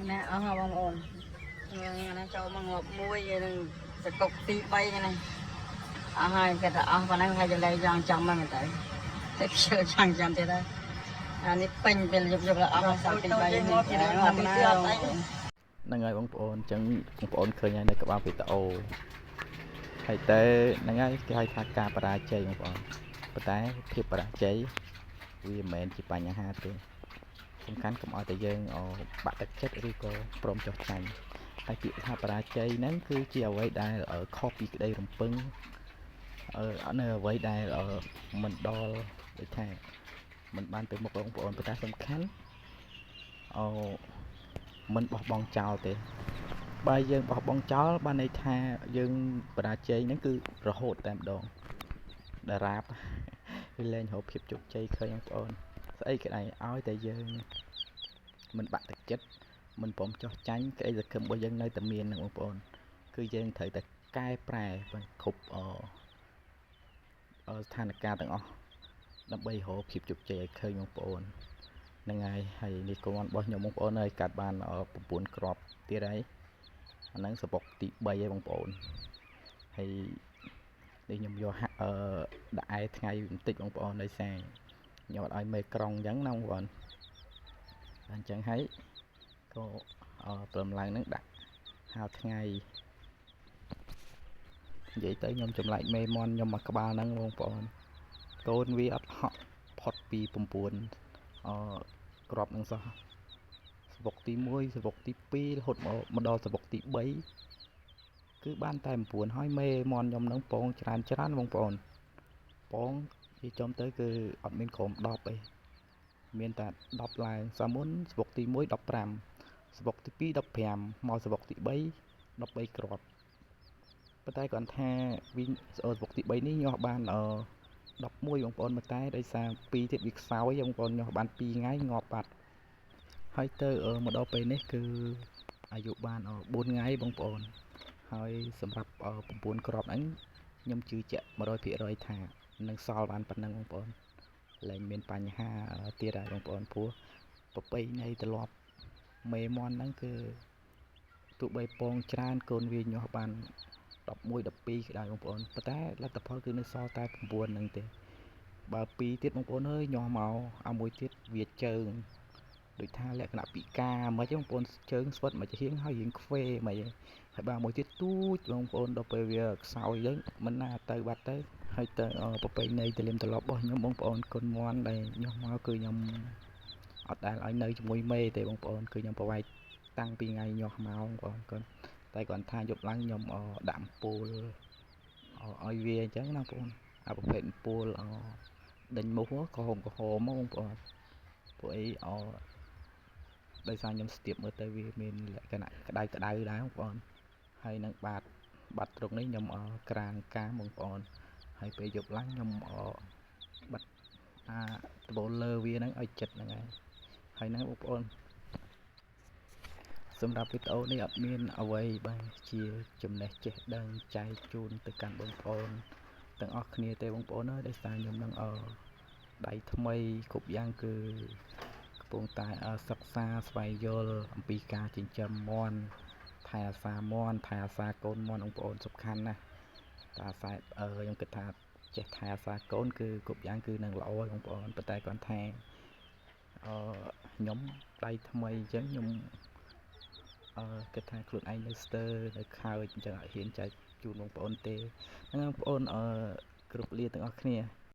nè ở ngọc bông ồn nè cho mà ngọc muối vậy sẽ cục tí bay cái này ở hai cái đó và năng hai giờ đây giang chăm mà mình tới tiếp theo giang chăm thế đây anh ấy pin pin dục dục là ở hai sao tí bay này ngọc này ហ្នឹងហើយបងប្អូនអញ្ចឹងបងប្អូនឃើញហើយនៅក្បាលវីដេអូហើយតែហ្នឹងហើយគេហៅថាការបរាជ័យបងប្អូនប៉ុន្តែភាពបរាជ័យវាមិនមែនជាបញ្ហាទេសំខាន់កុំឲ្យតែយើងបាក់ទឹកចិត្តឬក៏ព្រមចុះចាញ់ហើយពាក្យថាបរាជ័យហ្នឹងគឺជាអ្វីដែលខុសពីក្តីរំពឹងនៅអ្វីដែលមិនដល់ដូចថាមិនបានទៅមុខបងប្អូនប៉ុន្តែសំខាន់មិនបោះបង់ចោលទេបើយើងបោះបង់ចោលបានន័យថាយើងបរាជ័យហ្នឹងគឺរហូតតែម្ដងដរាបវាលែងរកភាពជោគជ័យឃើញបងប្អូនស្អីក៏ដោយឲ្យតែយើងមិនបាក់ទឹកចិត្តមិនព្រមចោះចាញ់ក្តីសង្ឃឹមរបស់យើងនៅតែមានហ្នឹងបងប្អូនគឺយើងត្រូវតែកែប្រែគ្រប់ស្ថានភាពទាំងអស់ដើម្បីរកភាពជោគជ័យឲ្យឃើញបងប្អូនហ្នឹងហើយនេះកូនរបស់ខ្ញុំបងប្អូនហើយកាត់បាន9គ្រាប់ទៀតហើយអាហ្នឹងសបុកទី3ហើយបងប្អូនហើយនេះខ្ញុំយកដាក់ឯថ្ងៃបន្តិចបងប្អូនដោយសារខ្ញុំអត់ឲ្យមេក្រុងអញ្ចឹងណាបងប្អូនអញ្ចឹងហើយក៏ព្រមឡើងហ្នឹងដាក់ហាលថ្ងៃនិយាយទៅខ្ញុំចម្លែកមេមន់ខ្ញុំមកក្បាលហ្នឹងបងប្អូនកូនវាអត់ហក់ផុតពី9គ្រាប់នឹងសោះសបុកទី1សបុកទី2រហូតមកដល់សបុកទី3គឺបានតែ9ហើយមេមន់ខ្ញុំនឹងពងច្រើនបងប្អូនពងនិយាយចំទៅគឺអត់មានក្រុម10ទេមានតែ10ឡើងសាមុនសបុកទី1 15សបុកទី2 15មកសបុកទី3 13គ្រាប់ប៉ុន្តែគាត់ថាវិញសបុកទី3នេះញាស់បាន11បងប្អូនមកតែដោយសារ2ទៀតវាខ្សោយបងប្អូនញាស់បាន2ថ្ងៃងាប់បាត់ហើយទៅមកដល់ពេលនេះគឺអាយុបាន4ថ្ងៃបងប្អូនហើយសម្រាប់9គ្រាប់ហ្នឹងខ្ញុំជឿជាក់ 100% ថានឹងសល់បានប៉ុណ្ណឹងបងប្អូនលែងមានបញ្ហាទៀតហើយបងប្អូនព្រោះប្រពៃណីត្រឡប់មេមន់ហ្នឹងគឺទោះបីពងច្រើនកូនវាញាស់បាន11 12ក៏ដោយបងប្អូនប៉ុន្តែលទ្ធផលគឺនៅសល់តែ9ហ្នឹងទេបើ2ទៀតបងប្អូនអើយញាស់មកអាមួយទៀតវាជើងដូចថាលក្ខណៈពិការមិនអីបងប្អូនជើងស្វិតមកជាហៀងហើយរៀងខ្វេមិនអីហើយបើមួយទៀតទូចបងប្អូនដល់ពេលវាខ្សោយទៅមិនណាទៅបាត់ទៅហើយទៅប្រពៃណីទលាមត្រឡប់របស់ខ្ញុំបងប្អូនគុណមន់ដែលញាស់មកគឺខ្ញុំអត់ដែលឲ្យនៅជាមួយមេទេបងប្អូនគឺខ្ញុំប្រវាយតាំងពីថ្ងៃញាស់មកបងប្អូនគាត់តែគាត់ថាយប់ឡើងខ្ញុំដាក់អំពូលឲ្យវាអញ្ចឹងណាបងប្អូនអាប្រភេទអំពូលដេញមូសក្រហមបងប្អូនពួកអីដោយសារខ្ញុំស្ទាបមើលទៅវាមានលក្ខណៈក្តៅដែរបងប្អូនហើយនឹងបាត់ត្រង់នេះខ្ញុំក្រានកាមបងប្អូនហើយពេលយប់ឡើងខ្ញុំបាត់ដបូលលើវាហ្នឹងឲ្យចិត្តហ្នឹងហើយហ្នឹងបងប្អូនសម្រាប់វីដេអូនេះអត់មានអ្វីបានជាចំណេះចេះដឹងចែកជូនទៅកាន់បងប្អូនទាំងអស់គ្នាទេបងប្អូនអើយដោយសារខ្ញុំនឹងដៃថ្មីគ្រប់យ៉ាងគឺកំពុងតែសិក្សាស្វែងយល់អំពីការចិញ្ចឹមមាន់ថែអាសាមាន់ថែអាសាកូនមាន់បងប្អូនសំខាន់ណាស់តែអាសាខ្ញុំគិតថាចេះថែអាសាកូនគឺគ្រប់យ៉ាងគឺនឹងល្អបងប្អូនប៉ុន្តែគាត់ថាខ្ញុំដៃថ្មីអញ្ចឹងខ្ញុំគិតថាខ្លួនឯងនៅស្ទើរនៅខើចអញ្ចឹងអត់ហ៊ានចែកជូនបងប្អូនទេហ្នឹងបងប្អូនគ្រប់លាទាំងអស់គ្នា